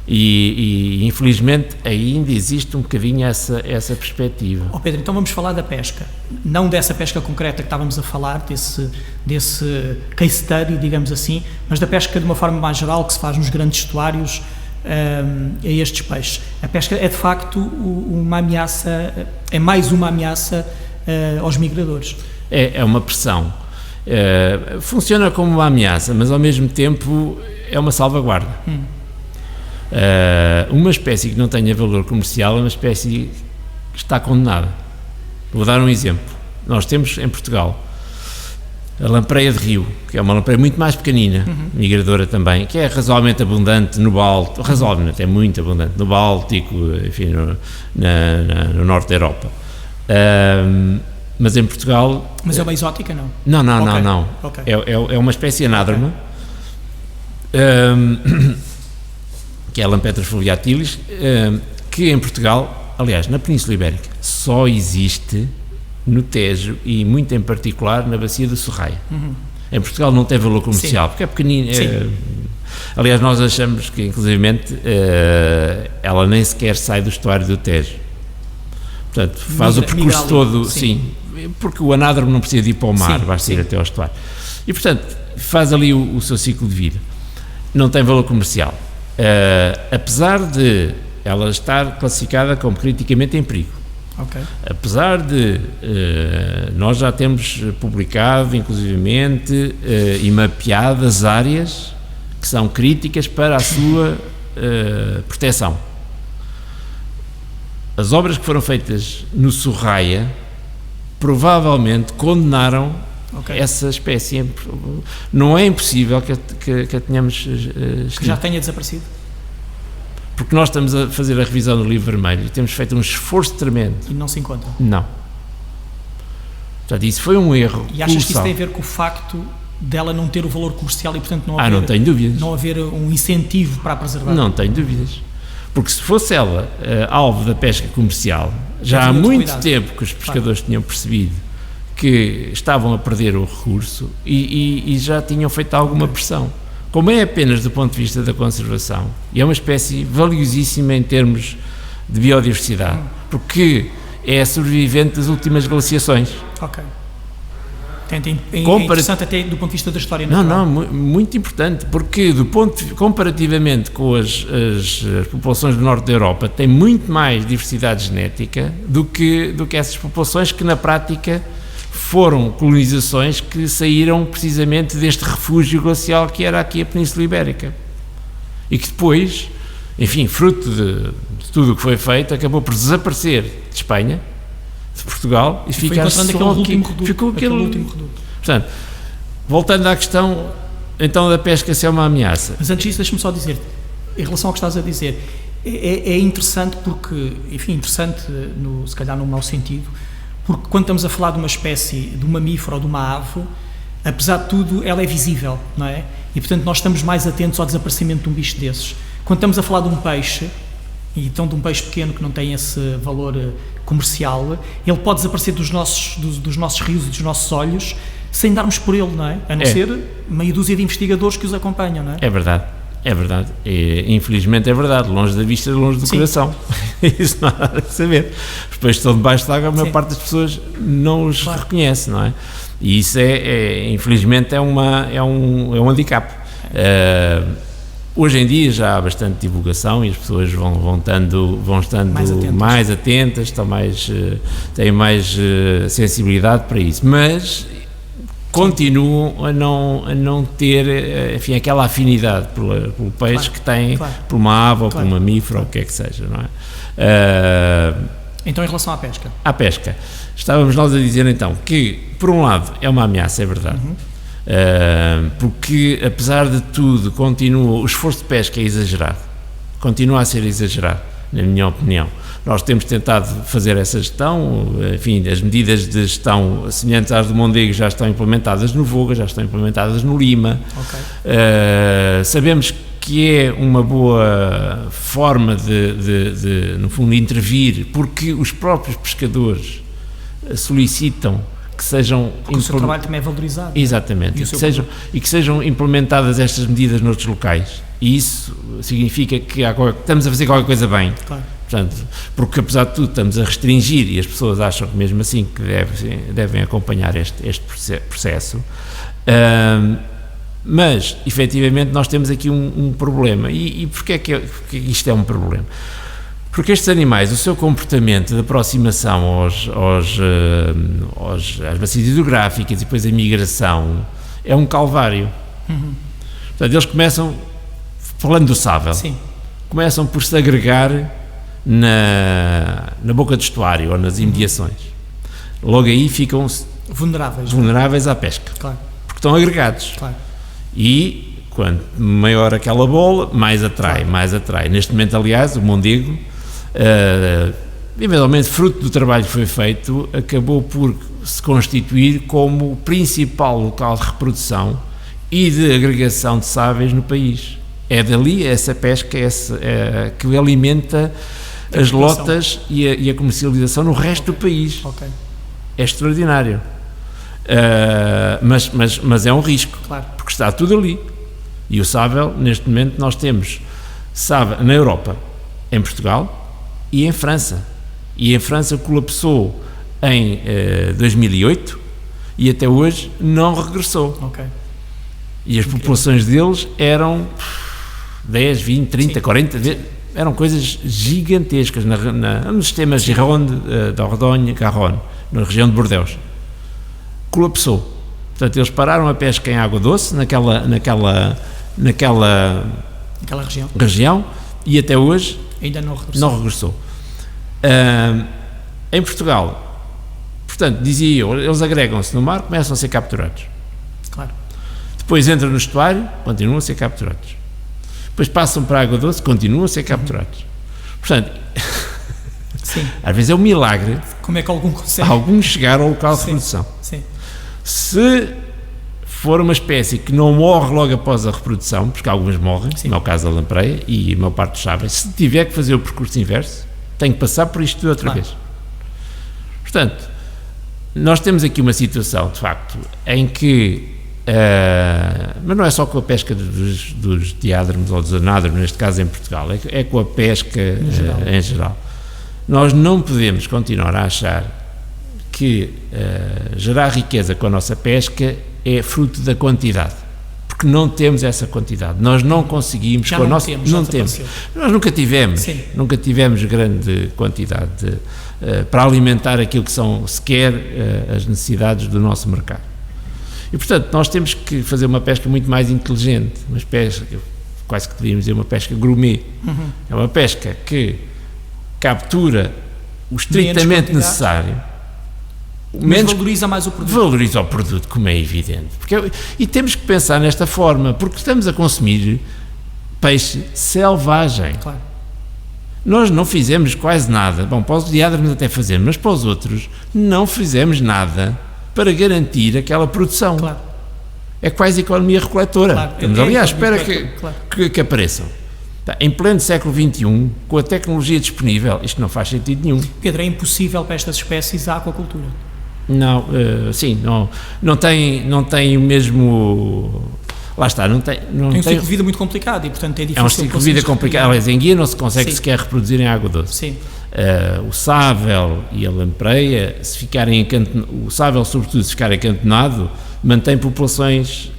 E infelizmente ainda existe um bocadinho essa perspectiva. Pedro, então vamos falar da pesca, não dessa pesca concreta que estávamos a falar, desse case study, digamos assim, mas da pesca de uma forma mais geral que se faz nos grandes estuários a estes peixes. A pesca é de facto uma ameaça, é mais uma ameaça aos migradores. É uma pressão. Funciona como uma ameaça, mas ao mesmo tempo é uma salvaguarda. Uma espécie que não tenha valor comercial é uma espécie que está condenada. Vou dar um exemplo. Nós temos em Portugal a lampreia de rio, que é uma lampreia muito mais pequenina, migradora também, que é razoavelmente abundante no Báltico, razoavelmente, é muito abundante no Báltico, enfim, no norte da Europa. Mas em Portugal... Mas é uma exótica, não? Não. Okay. É uma espécie anádroma, que é a Lampetra fluviatilis, que em Portugal, aliás, na Península Ibérica, só existe no Tejo e muito em particular na bacia do Sorraia. Em Portugal não tem valor comercial, porque é pequenino. Aliás, nós achamos que, inclusivamente, ela nem sequer sai do estuário do Tejo. Portanto, faz o percurso todo, porque o anádromo não precisa de ir para o mar, basta ir até ao estuário. E, portanto, faz ali o seu ciclo de vida. Não tem valor comercial. Apesar de ela estar classificada como criticamente em perigo. Apesar de nós já temos publicado, inclusivamente, e mapeado as áreas que são críticas para a sua proteção. As obras que foram feitas no Sorraia provavelmente condenaram essa espécie. Não é impossível que a tenhamos que já tenha desaparecido. Porque nós estamos a fazer a revisão do livro vermelho e temos feito um esforço tremendo. E não se encontra? Não. Portanto, isso foi um erro. E achas que isso tem a ver com o facto dela não ter o valor comercial e, portanto, não tenho dúvidas. Não haver um incentivo para a preservar? Não tenho dúvidas. Porque se fosse ela alvo da pesca comercial, já há muito tempo que os pescadores tinham percebido que estavam a perder o recurso e já tinham feito alguma pressão. Como é apenas do ponto de vista da conservação, e é uma espécie valiosíssima em termos de biodiversidade, porque é a sobrevivente das últimas glaciações. Ok. É interessante até do ponto de vista da história natural. Não, muito importante, porque comparativamente com as populações do norte da Europa, tem muito mais diversidade genética do que essas populações que na prática foram colonizações que saíram precisamente deste refúgio glacial que era aqui a Península Ibérica. E que depois, enfim, fruto de tudo o que foi feito, acabou por desaparecer de Espanha, de Portugal, e ficar só aqui. Ficou aquele último reduto. Portanto, voltando à questão, então, da pesca se é uma ameaça. Mas antes disso, deixa-me só dizer, em relação ao que estás a dizer, é interessante porque, enfim, interessante, se calhar no mau sentido, porque quando estamos a falar de uma espécie, de um mamífero ou de uma ave, apesar de tudo, ela é visível, não é? E, portanto, nós estamos mais atentos ao desaparecimento de um bicho desses. Quando estamos a falar de um peixe, e então de um peixe pequeno que não tem esse valor comercial, ele pode desaparecer dos nossos rios e dos nossos olhos sem darmos por ele, não é? A não ser meia dúzia de investigadores que os acompanham, não é? É verdade. Infelizmente é verdade, longe da vista, longe do coração. Isso não há nada a saber. Os peixes estão debaixo de água, a maior parte das pessoas não os reconhece, não é? E isso infelizmente é um handicap. Hoje em dia já há bastante divulgação e as pessoas vão estando mais atentas, têm mais sensibilidade para isso, mas continuam a não ter, enfim, aquela afinidade pelo peixe que têm por uma ave ou por um mamífero ou o que é que seja, não é? Então, em relação à pesca? À pesca, estávamos nós a dizer então que, por um lado, é uma ameaça, é verdade. Porque apesar de tudo o esforço de pesca é exagerado, continua a ser exagerado, na minha opinião. Nós temos tentado fazer essa gestão, enfim, as medidas de gestão semelhantes às do Mondego já estão implementadas no Voga, já estão implementadas no Lima. Sabemos que é uma boa forma de no fundo, intervir, porque os próprios pescadores solicitam que sejam... Porque o seu trabalho também é valorizado. Exatamente, e que sejam implementadas estas medidas noutros locais. E isso significa que estamos a fazer qualquer coisa bem. Claro. Portanto, porque apesar de tudo estamos a restringir e as pessoas acham que mesmo assim que devem acompanhar este processo. Mas, efetivamente, nós temos aqui um problema. E porquê é que isto é um problema? Porque estes animais, o seu comportamento de aproximação às bacias hidrográficas e depois a migração é um calvário. Portanto, eles começam, falando do sábel, começam por se agregar na boca do estuário ou nas imediações. Logo aí ficam vulneráveis à pesca. Claro. Porque estão agregados. Claro. E quanto maior aquela bola, mais atrai. Neste momento, aliás, o Mondego, eventualmente fruto do trabalho que foi feito, acabou por se constituir como o principal local de reprodução e de agregação de sábeis no país. É dali essa pesca que alimenta as lotas e a comercialização no resto do país. É extraordinário. Mas é um risco, porque está tudo ali. E o sábel, neste momento, nós temos sábel na Europa, em Portugal e em França. E em França colapsou em 2008 e até hoje não regressou. E as populações deles eram 10, 20, 30, 40, eram coisas gigantescas no sistema Gironde, Dordogne, Garonne, na região de Bordeaux. Colapsou. Portanto, eles pararam a pesca em água doce naquela região e até hoje ainda não regressou. Em Portugal, portanto, dizia eu, eles agregam-se no mar, começam a ser capturados. Claro. Depois entram no estuário, continuam a ser capturados. Depois passam para a água doce, continuam a ser capturados. Portanto, às vezes é um milagre. Como é que algum consegue? Alguns chegaram ao local de reprodução. Se for uma espécie que não morre logo após a reprodução, porque algumas morrem, como é o caso da lampreia e a maior parte dos cháveis, se tiver que fazer o percurso inverso, tem que passar por isto outra vez. Portanto, nós temos aqui uma situação, de facto, em que, mas não é só com a pesca dos diádromos ou dos anádromos, neste caso em Portugal, é com a pesca em geral. Nós não podemos continuar a achar que gerar riqueza com a nossa pesca é fruto da quantidade, porque não temos essa quantidade, nós não conseguimos já com a não nossa, temos, não temos, nós nunca tivemos grande quantidade para alimentar aquilo que são sequer as necessidades do nosso mercado, e portanto nós temos que fazer uma pesca muito mais inteligente, uma pesca, quase que devíamos dizer uma pesca gourmet, é uma pesca que captura o estritamente necessário, mas valoriza mais o produto. Valoriza o produto, como é evidente. E temos que pensar nesta forma, porque estamos a consumir peixe selvagem. Claro. Nós não fizemos quase nada, bom, para os diádromos até fazemos, mas para os outros não fizemos nada para garantir aquela produção. Claro. É quase economia recoletora. Claro. Estamos ali à espera que apareçam. Em pleno século XXI, com a tecnologia disponível, isto não faz sentido nenhum. Pedro, é impossível para estas espécies a aquacultura? Não, não tem o mesmo... Lá está, não tem um ciclo de vida muito complicado e, portanto, é difícil... É um ciclo de vida complicado. Aliás, em guia não se consegue sequer reproduzir em água doce. Sim. O sável e a lampreia, se ficarem o sável, sobretudo, se ficar acantonado, mantém populações,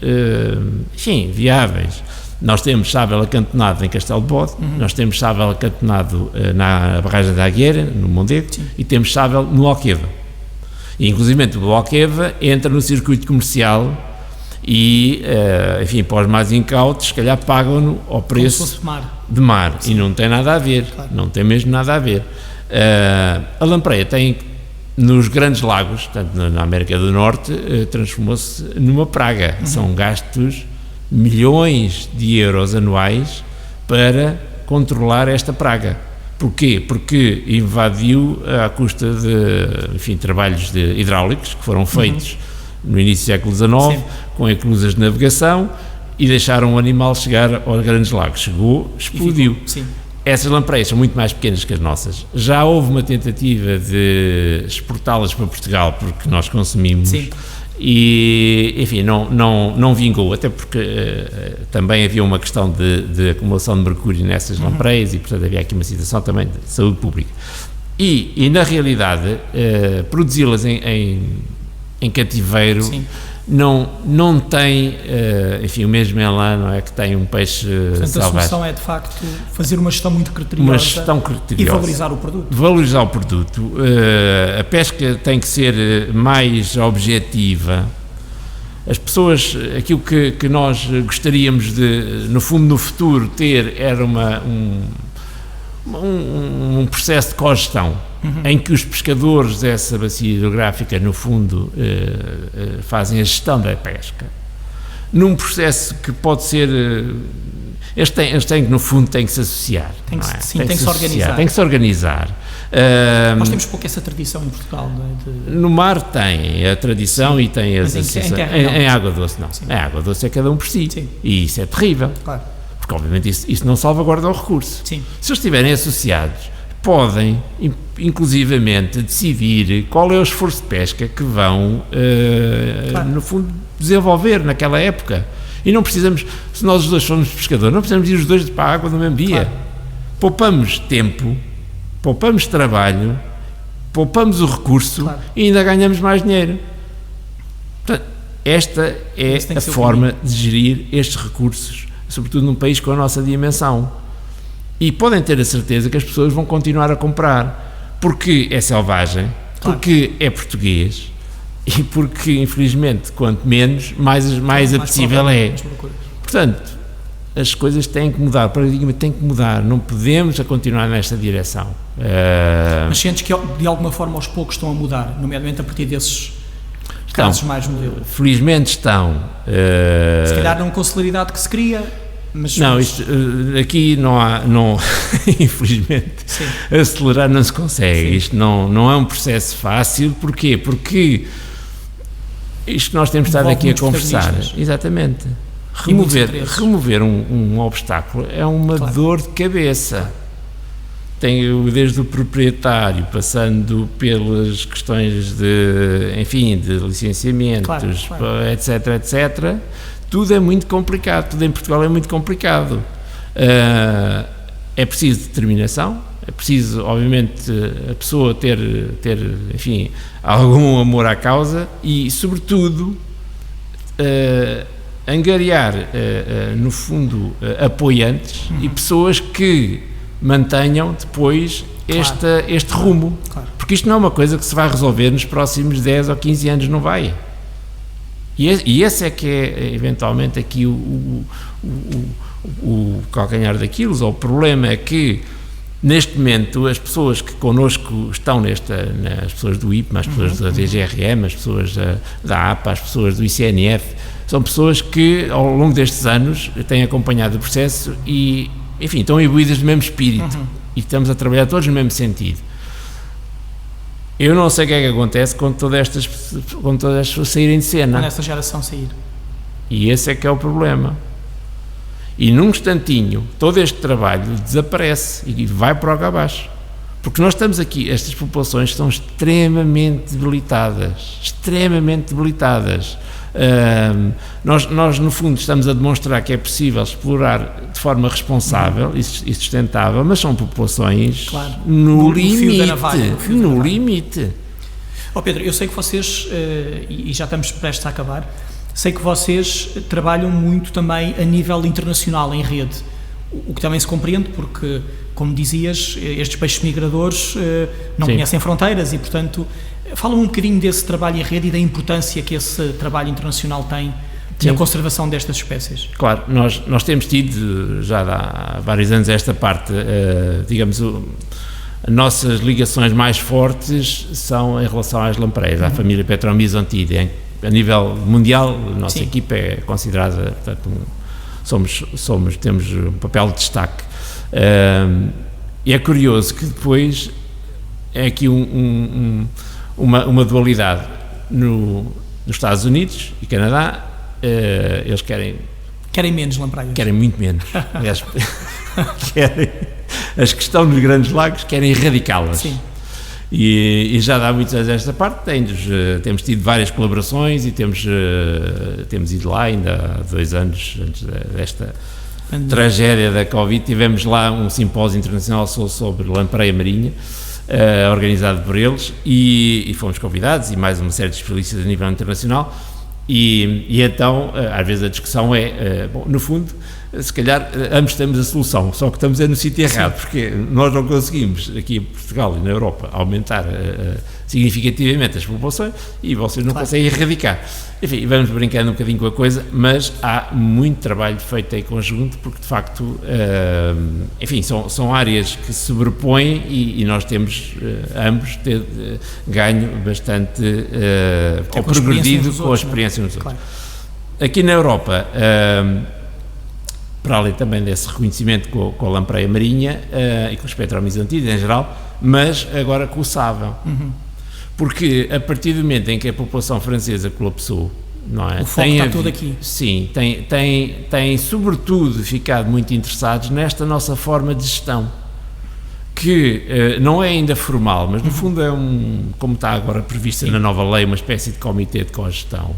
viáveis. Nós temos sável acantonado em Castelo de Bode, nós temos sável acantonado na barragem da Agueira, no Mondego, e temos sável no Alqueva. E, inclusive, o Alqueva entra no circuito comercial e, para os mais incautos, se calhar pagam-no ao preço de mar. Sim. E não tem nada a ver, não tem mesmo nada a ver. A lampreia tem, nos grandes lagos, tanto na América do Norte, transformou-se numa praga. São gastos milhões de euros anuais para controlar esta praga. Porquê? Porque invadiu à custa de, trabalhos hidráulicos que foram feitos no início do século XIX, com eclusas de navegação, e deixaram o animal chegar aos grandes lagos. Chegou, explodiu. Essas lampreias são muito mais pequenas que as nossas. Já houve uma tentativa de exportá-las para Portugal, porque nós consumimos. Sim. E, não vingou, até porque também havia uma questão de acumulação de mercúrio nessas lampreias e, portanto, havia aqui uma situação também de saúde pública. E na realidade, produzi-las em cativeiro não tem, o mesmo elan, não é, que tem um peixe salvagem. A solução é, de facto, fazer uma gestão muito criteriosa, e valorizar o produto. Valorizar o produto. A pesca tem que ser mais objetiva. As pessoas, aquilo que nós gostaríamos de, no fundo, no futuro, ter era um processo de cogestão, em que os pescadores dessa bacia hidrográfica, no fundo, fazem a gestão da pesca, num processo que pode ser... Eles têm que, no fundo, têm que se associar. Tem que se organizar. Tem que se organizar. Nós temos pouco essa tradição em Portugal. No mar tem a tradição e tem as associações. Em água doce, não. Em água doce é cada um por si. Sim. E isso é terrível. Claro. Porque, obviamente, isso não salvaguarda o recurso. Sim. Se eles estiverem associados, podem, inclusivamente, decidir qual é o esforço de pesca que vão, no fundo, desenvolver naquela época. E não precisamos, se nós os dois formos pescadores, não precisamos ir os dois para a água no mesmo dia. Claro. Poupamos tempo, poupamos trabalho, poupamos o recurso, e ainda ganhamos mais dinheiro. Portanto, esta é a forma de gerir estes recursos, sobretudo num país com a nossa dimensão. E podem ter a certeza que as pessoas vão continuar a comprar, porque é selvagem, porque é português e porque, infelizmente, quanto menos, mais apetecível é. Portanto, as coisas têm que mudar, o paradigma tem que mudar, não podemos continuar nesta direção. Mas sentes que, de alguma forma, aos poucos estão a mudar, nomeadamente a partir desses casos mais modelos? Felizmente estão. Se calhar não com a celeridade que se queria... Não, isto, aqui não há, infelizmente, acelerar não se consegue. Isto não é um processo fácil. Porquê? Porque Isto que nós temos estado aqui a conversar, exatamente, remover um obstáculo é uma dor de cabeça. Tem desde o proprietário, passando pelas questões de licenciamentos, etc. Tudo é muito complicado, tudo em Portugal é muito complicado. É preciso determinação, é preciso, obviamente, a pessoa ter algum amor à causa e, sobretudo, angariar, no fundo, apoiantes e pessoas que mantenham depois este rumo. Claro. Porque isto não é uma coisa que se vai resolver nos próximos 10 ou 15 anos, não vai. E esse é que é, eventualmente, aqui o calcanhar daquilo, ou o problema é que, neste momento, as pessoas que connosco estão as pessoas do IPMA, as pessoas da DGRM, as pessoas da APA, as pessoas do ICNF, são pessoas que, ao longo destes anos, têm acompanhado o processo e, enfim, estão imbuídas do mesmo espírito e estamos a trabalhar todos no mesmo sentido. Eu não sei o que é que acontece quando todas estas pessoas saírem de cena. Quando esta geração sair. E esse é que é o problema. E num instantinho, todo este trabalho desaparece e vai por água abaixo. Porque nós estamos aqui, estas populações estão extremamente debilitadas. Nós, no fundo, estamos a demonstrar que é possível explorar de forma responsável e sustentável, mas são populações no limite. Pedro, eu sei que vocês, e já estamos prestes a acabar, sei que vocês trabalham muito também a nível internacional, em rede, o que também se compreende porque, como dizias, estes peixes migradores não conhecem fronteiras e, portanto, fala um bocadinho desse trabalho em rede e da importância que esse trabalho internacional tem na conservação destas espécies. Claro, nós temos tido já há vários anos esta parte, digamos, as nossas ligações mais fortes são em relação às lampreias, à família Petromyzonthidae. A nível mundial, a nossa equipa é considerada, portanto, temos um papel de destaque. E é curioso que depois é aqui uma dualidade nos Estados Unidos e Canadá. Eles querem menos lampreias. Querem muito menos. Aliás, as que estão nos Grandes Lagos querem erradicá-las. Sim. E já há muitos anos esta parte, temos tido várias colaborações e temos ido lá ainda há 2 anos antes desta tragédia da Covid, tivemos lá um simpósio internacional sobre lampreia marinha, organizado por eles e fomos convidados e mais uma série de especialistas a nível internacional e então às vezes a discussão é, no fundo, se calhar ambos temos a solução, só que estamos no sítio errado, porque nós não conseguimos aqui em Portugal e na Europa aumentar significativamente as populações e vocês não conseguem erradicar. Enfim, vamos brincando um bocadinho com a coisa, mas há muito trabalho feito em conjunto, porque de facto, enfim, são áreas que se sobrepõem e nós temos ambos ganho bastante, ou progredido com a experiência nos outros. Aqui na Europa, para além também desse reconhecimento com a lampreia marinha e com os Petromyzonthidae em geral, mas agora com o sábio. Porque a partir do momento em que a população francesa colapsou, não é? O foco está todo aqui. Sim, tem sobretudo ficado muito interessados nesta nossa forma de gestão, que não é ainda formal, mas no fundo é como está agora prevista na nova lei, uma espécie de comitê de cogestão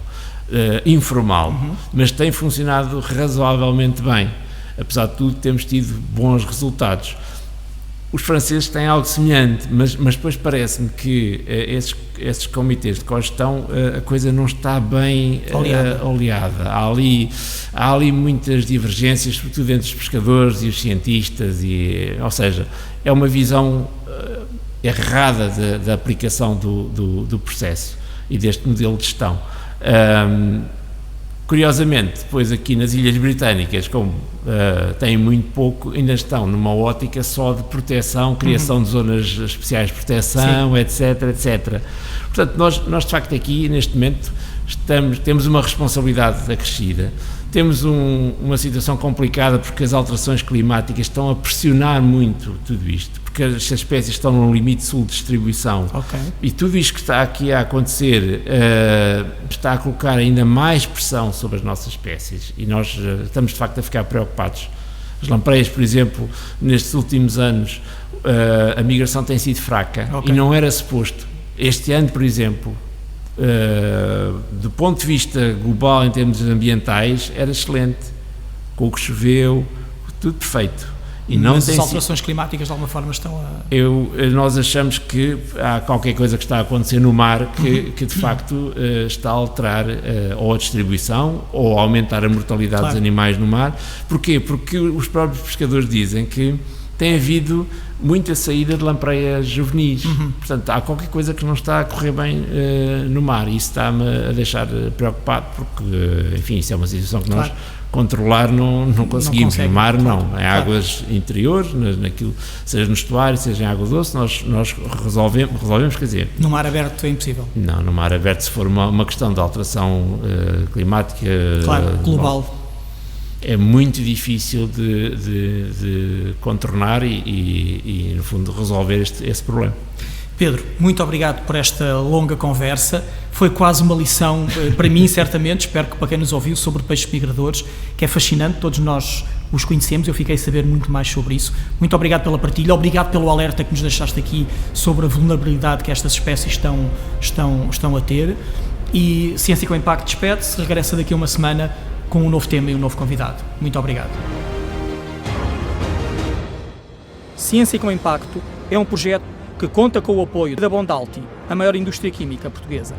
informal, mas tem funcionado razoavelmente bem. Apesar de tudo, temos tido bons resultados. Os franceses têm algo semelhante, mas depois parece-me que esses comitês de cogestão, a coisa não está bem oleada. Há ali muitas divergências, sobretudo entre os pescadores e os cientistas, ou seja, é uma visão errada da aplicação do processo e deste modelo de gestão. Curiosamente, depois aqui nas Ilhas Britânicas, como têm muito pouco, ainda estão numa ótica só de proteção, criação de zonas especiais de proteção, etc. Portanto, nós de facto aqui, neste momento, temos uma responsabilidade acrescida, temos uma situação complicada porque as alterações climáticas estão a pressionar muito tudo isto, porque as espécies estão num limite sul de distribuição. Okay. E tudo isto que está aqui a acontecer está a colocar ainda mais pressão sobre as nossas espécies e nós estamos de facto a ficar preocupados. As lampreias, por exemplo, nestes últimos anos a migração tem sido fraca. Okay. E não era suposto. Este ano, por exemplo, do ponto de vista global em termos ambientais, era excelente, com o que choveu, tudo perfeito. E não mas as alterações climáticas de alguma forma estão a... Nós achamos que há qualquer coisa que está a acontecer no mar que de facto está a alterar ou a distribuição ou a aumentar a mortalidade dos animais no mar. Porquê? Porque os próprios pescadores dizem que tem havido muita saída de lampreias juvenis, portanto há qualquer coisa que não está a correr bem no mar e isso está-me a deixar preocupado porque, enfim, isso é uma situação que nós controlar não conseguimos, no mar não, em águas interiores, naquilo, seja no estuário, seja em água doce, nós resolvemos, quer dizer... No mar aberto é impossível? Não, no mar aberto se for uma questão de alteração climática... global. Bom, é muito difícil de contornar e, no fundo, resolver esse problema. Pedro, muito obrigado por esta longa conversa. Foi quase uma lição, para mim, certamente, espero que para quem nos ouviu, sobre peixes migradores, que é fascinante, todos nós os conhecemos, eu fiquei a saber muito mais sobre isso. Muito obrigado pela partilha, obrigado pelo alerta que nos deixaste aqui sobre a vulnerabilidade que estas espécies estão a ter. E Ciência com Impacto despede-se, regressa daqui a uma semana com um novo tema e um novo convidado. Muito obrigado. Ciência com Impacto é um projeto que conta com o apoio da Bondalti, a maior indústria química portuguesa.